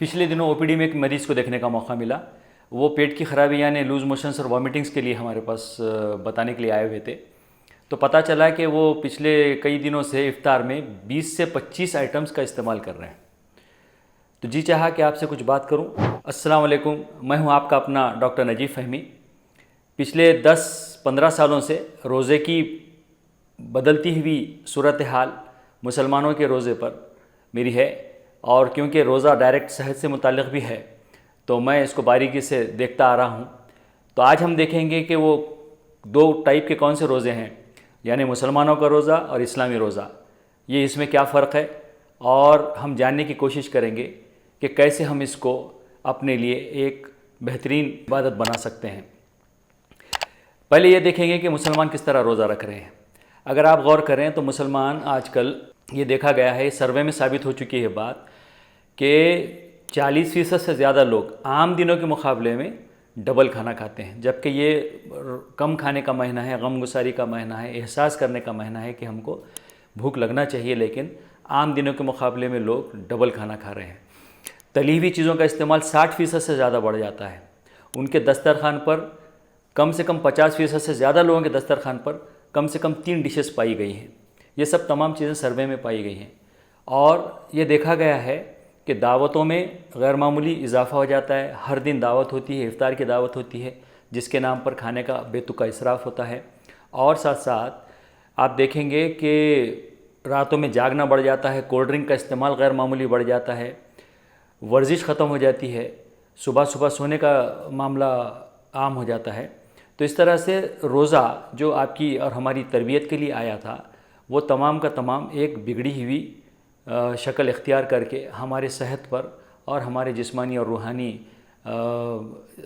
پچھلے دنوں اوپیڈی میں ایک مریض کو دیکھنے کا موقع ملا. وہ پیٹ کی خرابی یعنی لوز موشنز اور وامٹنگز کے لیے ہمارے پاس بتانے کے لیے آئے ہوئے تھے. تو پتہ چلا کہ وہ پچھلے کئی دنوں سے افطار میں 20 سے 25 آئٹمز کا استعمال کر رہے ہیں. تو جی چاہا کہ آپ سے کچھ بات کروں. السلام علیکم، میں ہوں آپ کا اپنا ڈاکٹر نجیب فہمی. پچھلے 10-15 سالوں سے روزے کی بدلتی ہوئی صورتحال مسلمانوں کے روزے پر میری ہے، اور کیونکہ روزہ ڈائریکٹ صحت سے متعلق بھی ہے تو میں اس کو باریکی سے دیکھتا آ رہا ہوں. تو آج ہم دیکھیں گے کہ وہ دو ٹائپ کے کون سے روزے ہیں، یعنی مسلمانوں کا روزہ اور اسلامی روزہ. یہ اس میں کیا فرق ہے، اور ہم جاننے کی کوشش کریں گے کہ کیسے ہم اس کو اپنے لیے ایک بہترین عبادت بنا سکتے ہیں. پہلے یہ دیکھیں گے کہ مسلمان کس طرح روزہ رکھ رہے ہیں. اگر آپ غور کریں تو مسلمان آج کل یہ دیکھا گیا ہے، سروے میں ثابت ہو چکی ہے بات کہ 40% سے زیادہ لوگ عام دنوں کے مقابلے میں ڈبل کھانا کھاتے ہیں، جبکہ یہ کم کھانے کا مہینہ ہے، غم گساری کا مہینہ ہے، احساس کرنے کا مہینہ ہے کہ ہم کو بھوک لگنا چاہیے، لیکن عام دنوں کے مقابلے میں لوگ ڈبل کھانا کھا رہے ہیں. تلی ہوئی چیزوں کا استعمال 60% سے زیادہ بڑھ جاتا ہے. ان کے دسترخوان پر کم سے کم 50% سے زیادہ لوگوں کے دسترخوان پر کم سے کم 3 ڈشز پائی گئی ہیں. یہ سب تمام چیزیں سروے میں پائی گئی ہیں، اور یہ دیکھا گیا ہے کہ دعوتوں میں غیر معمولی اضافہ ہو جاتا ہے. ہر دن دعوت ہوتی ہے، افطار کی دعوت ہوتی ہے، جس کے نام پر کھانے کا بے تکا اسراف ہوتا ہے. اور ساتھ ساتھ آپ دیکھیں گے کہ راتوں میں جاگنا بڑھ جاتا ہے، کولڈ ڈرنک کا استعمال غیر معمولی بڑھ جاتا ہے، ورزش ختم ہو جاتی ہے، صبح صبح سونے کا معاملہ عام ہو جاتا ہے. تو اس طرح سے روزہ جو آپ کی اور ہماری تربیت کے لیے آیا تھا، وہ تمام کا تمام ایک بگڑی ہوئی شکل اختیار کر کے ہمارے صحت پر اور ہمارے جسمانی اور روحانی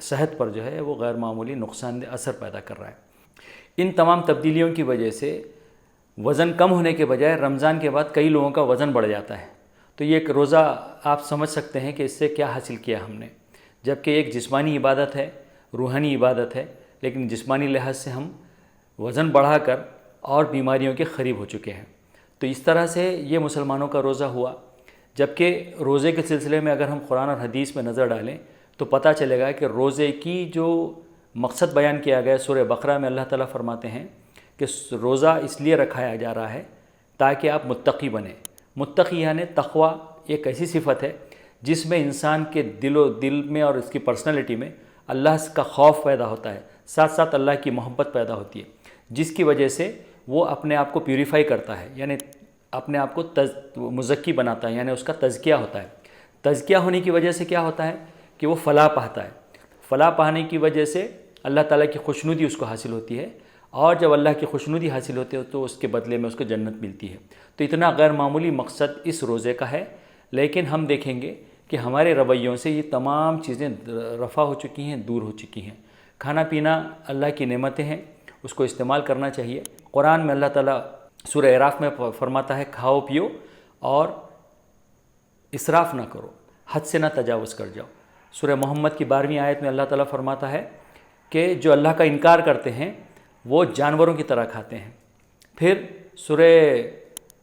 صحت پر جو ہے وہ غیر معمولی نقصان دہ اثر پیدا کر رہا ہے. ان تمام تبدیلیوں کی وجہ سے وزن کم ہونے کے بجائے رمضان کے بعد کئی لوگوں کا وزن بڑھ جاتا ہے. تو یہ ایک روزہ آپ سمجھ سکتے ہیں کہ اس سے کیا حاصل کیا ہم نے، جبکہ ایک جسمانی عبادت ہے، روحانی عبادت ہے، لیکن جسمانی لحاظ سے ہم وزن بڑھا کر اور بیماریوں کے قریب ہو چکے ہیں. تو اس طرح سے یہ مسلمانوں کا روزہ ہوا. جبکہ روزے کے سلسلے میں اگر ہم قرآن اور حدیث میں نظر ڈالیں تو پتہ چلے گا کہ روزے کی جو مقصد بیان کیا گیا سورہ بقرہ میں، اللہ تعالیٰ فرماتے ہیں کہ روزہ اس لیے رکھایا جا رہا ہے تاکہ آپ متقی بنیں. متقی یعنی تقوی ایک ایسی صفت ہے جس میں انسان کے دل میں اور اس کی پرسنالٹی میں اللہ کا خوف پیدا ہوتا ہے، ساتھ ساتھ اللہ کی محبت پیدا ہوتی ہے، جس کی وجہ سے وہ اپنے آپ کو پیوریفائی کرتا ہے، یعنی اپنے آپ کو مزکی بناتا ہے، یعنی اس کا تزکیہ ہوتا ہے. تزکیہ ہونے کی وجہ سے کیا ہوتا ہے کہ وہ فلاح پاتا ہے. فلاح پانے کی وجہ سے اللہ تعالیٰ کی خوشنودی اس کو حاصل ہوتی ہے، اور جب اللہ کی خوشنودی حاصل ہوتی ہے تو اس کے بدلے میں اس کو جنت ملتی ہے. تو اتنا غیر معمولی مقصد اس روزے کا ہے. لیکن ہم دیکھیں گے کہ ہمارے رویوں سے یہ تمام چیزیں رفع ہو چکی ہیں، دور ہو چکی ہیں. کھانا پینا اللہ کی نعمتیں ہیں، اس کو استعمال کرنا چاہیے. قرآن میں اللہ تعالیٰ سورہ اعراف میں فرماتا ہے کھاؤ پیو اور اسراف نہ کرو، حد سے نہ تجاوز کر جاؤ. سورہ محمد کی 12ویں آیت میں اللہ تعالیٰ فرماتا ہے کہ جو اللہ کا انکار کرتے ہیں وہ جانوروں کی طرح کھاتے ہیں. پھر سورہ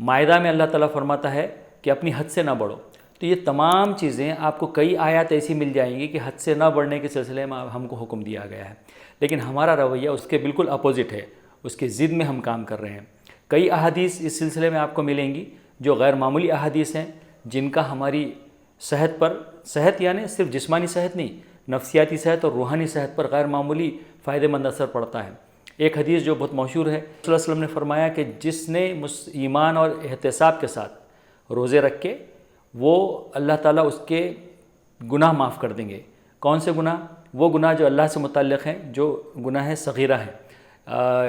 مائدہ میں اللہ تعالیٰ فرماتا ہے کہ اپنی حد سے نہ بڑھو. تو یہ تمام چیزیں آپ کو کئی آیات ایسی مل جائیں گی کہ حد سے نہ بڑھنے کے سلسلے میں ہم کو حکم دیا گیا ہے، لیکن ہمارا رویہ اس کے بالکل اپوزٹ ہے، اس کے ضد میں ہم کام کر رہے ہیں. کئی احادیث اس سلسلے میں آپ کو ملیں گی جو غیر معمولی احادیث ہیں، جن کا ہماری صحت پر، صحت یعنی صرف جسمانی صحت نہیں، نفسیاتی صحت اور روحانی صحت پر غیر معمولی فائدہ مند اثر پڑتا ہے. ایک حدیث جو بہت مشہور ہے، صلی اللہ علیہ وسلم نے فرمایا کہ جس نے ایمان اور احتساب کے ساتھ روزے رکھ کے، وہ اللہ تعالیٰ اس کے گناہ معاف کر دیں گے. کون سے گناہ؟ وہ گناہ جو اللہ سے متعلق ہیں، جو گناہ صغیرہ ہیں.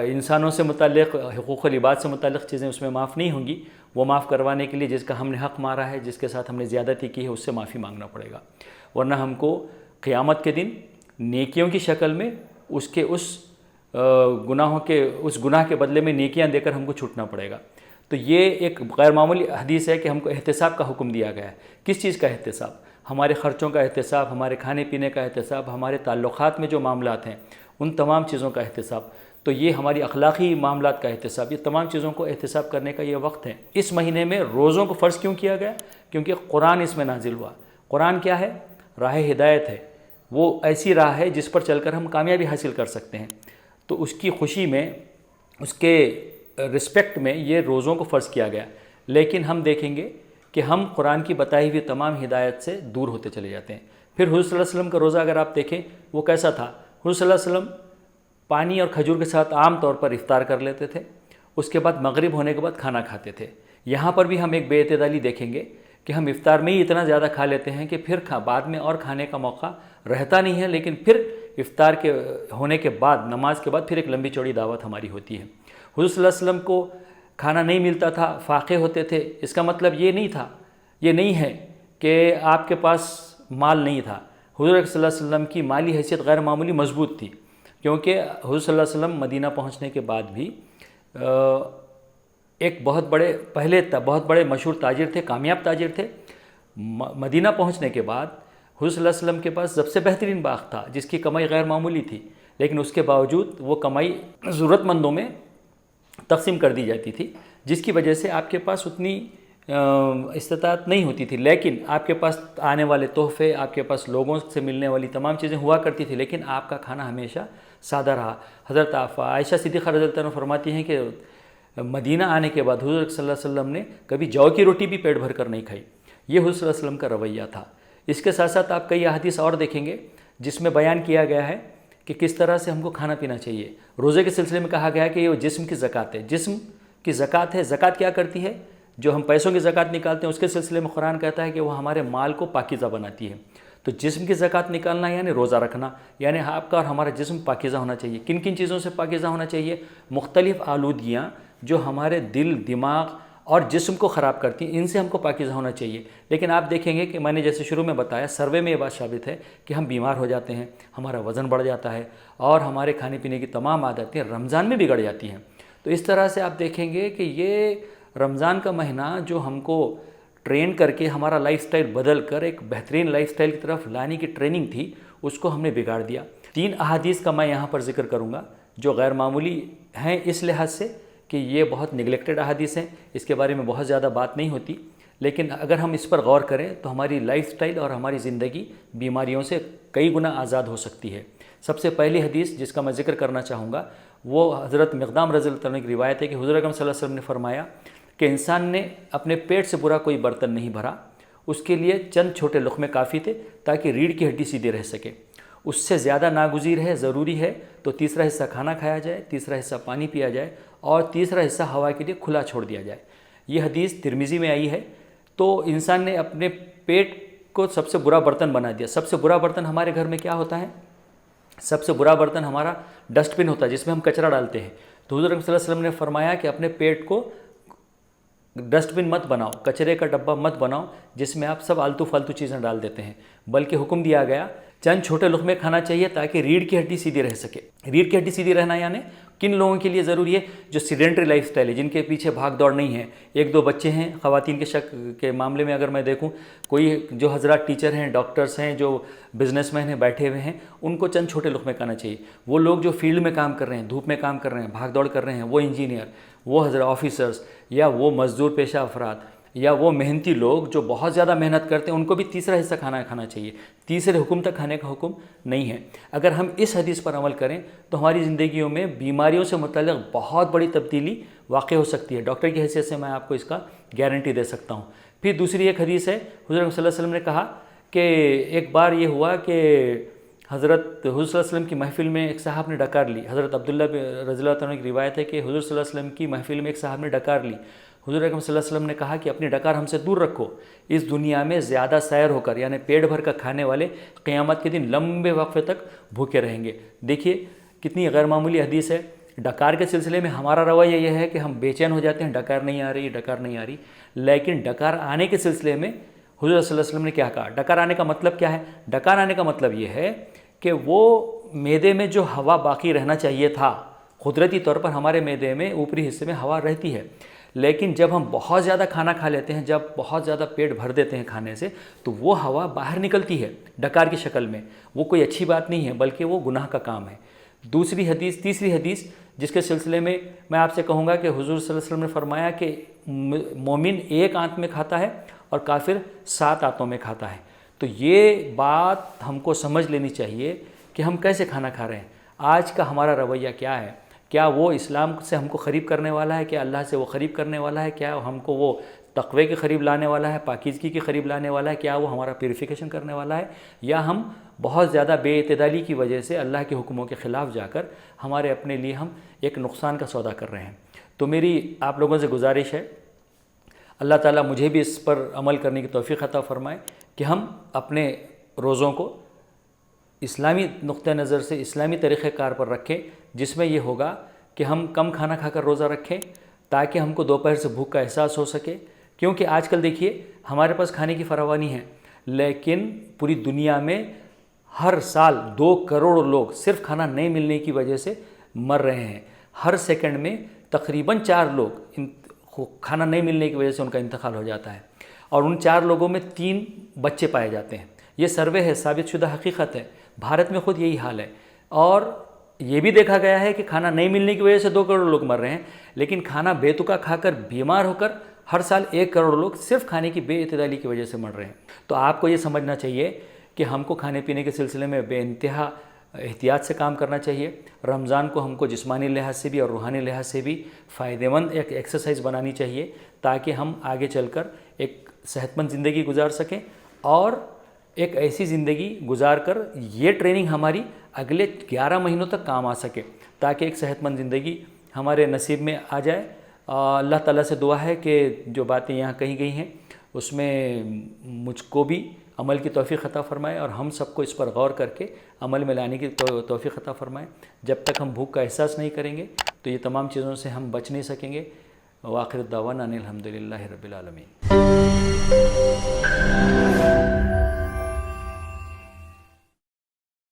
انسانوں سے متعلق، حقوق العباد سے متعلق چیزیں اس میں معاف نہیں ہوں گی. وہ معاف کروانے کے لیے جس کا ہم نے حق مارا ہے، جس کے ساتھ ہم نے زیادتی کی ہے، اس سے معافی مانگنا پڑے گا. ورنہ ہم کو قیامت کے دن نیکیوں کی شکل میں اس گناہ کے بدلے میں نیکیاں دے کر ہم کو چھوٹنا پڑے گا. تو یہ ایک غیر معمولی حدیث ہے کہ ہم کو احتساب کا حکم دیا گیا ہے. کس چیز کا احتساب؟ ہمارے خرچوں کا احتساب، ہمارے کھانے پینے کا احتساب، ہمارے تعلقات میں جو معاملات ہیں ان تمام چیزوں کا احتساب. تو یہ ہماری اخلاقی معاملات کا احتساب، یہ تمام چیزوں کو احتساب کرنے کا یہ وقت ہے. اس مہینے میں روزوں کو فرض کیوں کیا گیا؟ کیونکہ قرآن اس میں نازل ہوا. قرآن کیا ہے؟ راہ ہدایت ہے، وہ ایسی راہ ہے جس پر چل کر ہم کامیابی حاصل کر سکتے ہیں۔ تو اس کی خوشی میں، اس کے رسپیکٹ میں یہ روزوں کو فرض کیا گیا، لیکن ہم دیکھیں گے کہ ہم قرآن کی بتائی ہوئی تمام ہدایت سے دور ہوتے چلے جاتے ہیں۔ پھر حضور صلی اللہ علیہ وسلم کا روزہ اگر آپ دیکھیں وہ کیسا تھا؟ حضور صلی اللہ علیہ وسلم پانی اور کھجور کے ساتھ عام طور پر افطار کر لیتے تھے، اس کے بعد مغرب ہونے کے بعد کھانا کھاتے تھے۔ یہاں پر بھی ہم ایک بے اعتدالی دیکھیں گے کہ ہم افطار میں ہی اتنا زیادہ کھا لیتے ہیں کہ پھر بعد میں اور کھانے کا موقع رہتا نہیں ہے، لیکن پھر افطار کے ہونے کے بعد، نماز کے بعد پھر ایک لمبی چوڑی دعوت ہماری ہوتی ہے۔ حضور صلی اللہ علیہ وسلم کو کھانا نہیں ملتا تھا، فاقے ہوتے تھے، اس کا مطلب یہ نہیں تھا، یہ نہیں ہے کہ آپ کے پاس مال نہیں تھا۔ حضور صلی اللہ علیہ وسلم کی مالی حیثیت غیر معمولی مضبوط تھی، کیونکہ حضور صلی اللہ علیہ وسلم مدینہ پہنچنے کے بعد بھی ایک بہت بڑے مشہور تاجر تھے، کامیاب تاجر تھے۔ مدینہ پہنچنے کے بعد حضور صلی اللہ علیہ وسلم کے پاس سب سے بہترین باغ تھا جس کی کمائی غیر معمولی تھی، لیکن اس کے باوجود وہ کمائی ضرورت مندوں میں تقسیم کر دی جاتی تھی، جس کی وجہ سے آپ کے پاس اتنی استطاعت نہیں ہوتی تھی، لیکن آپ کے پاس آنے والے تحفے، آپ کے پاس لوگوں سے ملنے والی تمام چیزیں ہوا کرتی تھی، لیکن آپ کا کھانا ہمیشہ سادہ رہا۔ حضرت عائشہ صدیقہ رضی اللہ عنہ فرماتی ہیں کہ مدینہ آنے کے بعد حضور صلی اللہ علیہ وسلم نے کبھی جو کی روٹی بھی پیٹ بھر کر نہیں کھائی۔ یہ حضور صلی اللہ علیہ وسلم کا رویہ تھا۔ اس کے ساتھ ساتھ آپ کئی احادیث اور دیکھیں گے جس میں بیان کیا گیا ہے کہ کس طرح سے ہم کو کھانا پینا چاہیے۔ روزے کے سلسلے میں کہا گیا ہے کہ یہ جسم کی زکوٰۃ ہے، جسم کی زکوٰۃ ہے۔ زکوٰۃ کیا کرتی ہے؟ جو ہم پیسوں کی زکوٰۃ نکالتے ہیں اس کے سلسلے میں قرآن کہتا ہے کہ وہ ہمارے مال کو پاکیزہ بناتی ہے۔ تو جسم کی زکوٰۃ نکالنا یعنی روزہ رکھنا، یعنی آپ کا اور ہمارا جسم پاکیزہ ہونا چاہیے۔ کن کن چیزوں سے پاکیزہ ہونا چاہیے؟ مختلف آلودگیاں جو ہمارے دل، دماغ اور جسم کو خراب کرتی ہیں، ان سے ہم کو پاکیزہ ہونا چاہیے۔ لیکن آپ دیکھیں گے کہ میں نے جیسے شروع میں بتایا، سروے میں یہ بات ثابت ہے کہ ہم بیمار ہو جاتے ہیں، ہمارا وزن بڑھ جاتا ہے اور ہمارے کھانے پینے کی تمام عادتیں رمضان میں بگڑ جاتی ہیں۔ تو اس طرح سے آپ دیکھیں گے کہ یہ رمضان کا مہینہ جو ہم کو ٹرین کر کے ہمارا لائف سٹائل بدل کر ایک بہترین لائف سٹائل کی طرف لانے کی ٹریننگ تھی، اس کو ہم نے بگاڑ دیا۔ 3 احادیث کا میں یہاں پر ذکر کروں گا جو غیر معمولی ہیں اس لحاظ سے کہ یہ بہت نگلیکٹڈ احادیث ہیں، اس کے بارے میں بہت زیادہ بات نہیں ہوتی، لیکن اگر ہم اس پر غور کریں تو ہماری لائف سٹائل اور ہماری زندگی بیماریوں سے کئی گنا آزاد ہو سکتی ہے۔ سب سے پہلی حدیث جس کا میں ذکر کرنا چاہوں گا وہ حضرت مقدام رضی اللہ عنہ کی روایت ہے کہ حضور اکرم صلی اللہ علیہ وسلم نے فرمایا کہ انسان نے اپنے پیٹ سے برا کوئی برتن نہیں بھرا، اس کے لیے چند چھوٹے لقمے کافی تھے تاکہ ریڑھ کی ہڈی سیدھی رہ سکے۔ اس سے زیادہ ناگزیر ہے، ضروری ہے تو تیسرا حصہ کھانا کھایا جائے، تیسرا حصہ پانی پیا جائے اور تیسرا حصہ ہوا کے لیے کھلا چھوڑ دیا جائے۔ یہ حدیث ترمذی میں آئی ہے۔ تو انسان نے اپنے پیٹ کو سب سے برا برتن بنا دیا۔ سب سے برا برتن ہمارے گھر میں کیا ہوتا ہے؟ سب سے برا برتن ہمارا ڈسٹ بن ہوتا ہے جس میں ہم کچرا ڈالتے ہیں۔ تو حضور صلی اللہ علیہ وسلم نے فرمایا کہ اپنے پیٹ کو ڈسٹ بن مت بناؤ، کچرے کا ڈبہ مت بناؤ جس میں آپ سب آلتو فالتو چیزیں ڈال دیتے ہیں، بلکہ حکم دیا گیا چند چھوٹے لقمے کھانا چاہیے تاکہ ریڑھ کی ہڈی سیدھی رہ سکے۔ ریڑھ کی ہڈی سیدھی رہنا یعنی کن لوگوں کے لیے ضروری ہے؟ جو سیڈنٹری لائف سٹائل ہے، جن کے پیچھے بھاگ دوڑ نہیں ہے، 1-2 بچے ہیں۔ خواتین کے شک کے معاملے میں اگر میں دیکھوں، کوئی جو حضرات ٹیچر ہیں، ڈاکٹرز ہیں، جو بزنس مین ہیں بیٹھے ہوئے ہیں، ان کو چند چھوٹے لقمے کھانا چاہیے۔ وہ لوگ جو فیلڈ میں کام کر رہے ہیں، دھوپ میں کام کر رہے ہیں، بھاگ دوڑ کر رہے ہیں، وہ انجینئر، وہ حضرات آفیسرز یا وہ مزدور پیشہ افراد یا وہ محنتی لوگ جو بہت زیادہ محنت کرتے ہیں، ان کو بھی تیسرا حصہ کھانا چاہیے۔ تیسرے حکم تک کھانے کا حکم نہیں ہے۔ اگر ہم اس حدیث پر عمل کریں تو ہماری زندگیوں میں بیماریوں سے متعلق بہت بڑی تبدیلی واقع ہو سکتی ہے۔ ڈاکٹر کی حیثیت سے میں آپ کو اس کا گارنٹی دے سکتا ہوں۔ پھر دوسری ایک حدیث ہے، حضور صلی اللہ علیہ وسلم نے کہا کہ ایک بار یہ ہوا کہ حضور صلی اللہ علیہ وسلم کی محفل میں ایک صاحب نے ڈکار لی۔ حضرت عبداللہ رضی اللہ عنہ کی روایت ہے کہ حضور صلی اللہ علیہ وسلم کی محفل میں ایک صاحب نے ڈکار لی۔ حضور اکرم صلی اللہ علیہ وسلم نے کہا کہ اپنی ڈکار ہم سے دور رکھو، اس دنیا میں زیادہ سیر ہو کر یعنی پیٹ بھر کر کھانے والے قیامت کے دن لمبے وقفے تک بھوکے رہیں گے۔ دیکھیے کتنی غیر معمولی حدیث ہے۔ ڈکار کے سلسلے میں ہمارا رویہ یہ ہے کہ ہم بے چین ہو جاتے ہیں، ڈکار نہیں آ رہی، ڈکار نہیں آ رہی، لیکن ڈکار آنے کے سلسلے میں حضور صلی اللہ علیہ وسلم نے کیا کہا؟ ڈکار آنے کا مطلب کیا ہے؟ ڈکار آنے کا مطلب یہ ہے کہ وہ معدے میں جو ہوا باقی رہنا چاہیے تھا، قدرتی طور پر ہمارے معدے میں اوپری حصے میں ہوا رہتی ہے، لیکن جب ہم بہت زیادہ کھانا کھا لیتے ہیں، جب بہت زیادہ پیٹ بھر دیتے ہیں کھانے سے، تو وہ ہوا باہر نکلتی ہے ڈکار کی شکل میں۔ وہ کوئی اچھی بات نہیں ہے بلکہ وہ گناہ کا کام ہے۔ تیسری حدیث جس کے سلسلے میں میں آپ سے کہوں گا کہ حضور صلی اللہ علیہ وسلم نے فرمایا کہ مومن 1 آنت میں کھاتا ہے اور کافر 7 آنتوں میں کھاتا ہے۔ تو یہ بات ہم کو سمجھ لینی چاہیے کہ ہم کیسے کھانا کھا رہے ہیں، آج کا ہمارا رویہ کیا ہے، کیا وہ اسلام سے ہم کو قریب کرنے والا ہے، کیا اللہ سے وہ قریب کرنے والا ہے، کیا ہم کو وہ تقوی کے قریب لانے والا ہے، پاکیزگی کے قریب لانے والا ہے، کیا وہ ہمارا پیوریفیکیشن کرنے والا ہے، یا ہم بہت زیادہ بے اعتدالی کی وجہ سے اللہ کے حکموں کے خلاف جا کر ہمارے اپنے لیے ہم ایک نقصان کا سودا کر رہے ہیں۔ تو میری آپ لوگوں سے گزارش ہے، اللہ تعالیٰ مجھے بھی اس پر عمل کرنے کی توفیق عطا فرمائے کہ ہم اپنے روزوں کو اسلامی نقطہ نظر سے اسلامی طریقہ کار پر رکھیں، جس میں یہ ہوگا کہ ہم کم کھانا کھا کر روزہ رکھیں تاکہ ہم کو دوپہر سے بھوک کا احساس ہو سکے، کیونکہ آج کل دیکھیے ہمارے پاس کھانے کی فراوانی ہے، لیکن پوری دنیا میں ہر سال 2 کروڑ لوگ صرف کھانا نہیں ملنے کی وجہ سے مر رہے ہیں۔ ہر سیکنڈ میں تقریباً 4 لوگ کھانا نہیں ملنے کی وجہ سے ان کا انتقال ہو جاتا ہے، اور ان 4 لوگوں میں 3 بچے پائے جاتے ہیں۔ یہ سروے ہے، ثابت شدہ حقیقت ہے، بھارت میں خود یہی حال ہے، اور یہ بھی دیکھا گیا ہے کہ کھانا نہیں ملنے کی وجہ سے 2 کروڑ لوگ مر رہے ہیں، لیکن کھانا بے تکا کھا کر بیمار ہو کر ہر سال 1 کروڑ لوگ صرف کھانے کی بے اعتدالی کی وجہ سے مر رہے ہیں۔ تو آپ کو یہ سمجھنا چاہیے کہ ہم کو کھانے پینے کے سلسلے میں بے انتہا احتیاط سے کام کرنا چاہیے۔ رمضان کو ہم کو جسمانی لحاظ سے بھی اور روحانی لحاظ سے بھی فائدہ مند ایک ایکسرسائز بنانی چاہیے، تاکہ ہم آگے چل کر ایک صحت مند زندگی گزار سکیں، اور ایک ایسی زندگی گزار کر یہ ٹریننگ ہماری اگلے 11 مہینوں تک کام آ سکے، تاکہ ایک صحت مند زندگی ہمارے نصیب میں آ جائے۔ اللہ تعالیٰ سے دعا ہے کہ جو باتیں یہاں کہی گئی ہیں اس میں مجھ کو بھی عمل کی توفیق عطا فرمائے، اور ہم سب کو اس پر غور کر کے عمل میں لانے کی توفیق عطا فرمائے۔ جب تک ہم بھوک کا احساس نہیں کریں گے تو یہ تمام چیزوں سے ہم بچ نہیں سکیں گے۔ وآخر دعوانا ان الحمدللہ رب العالمین۔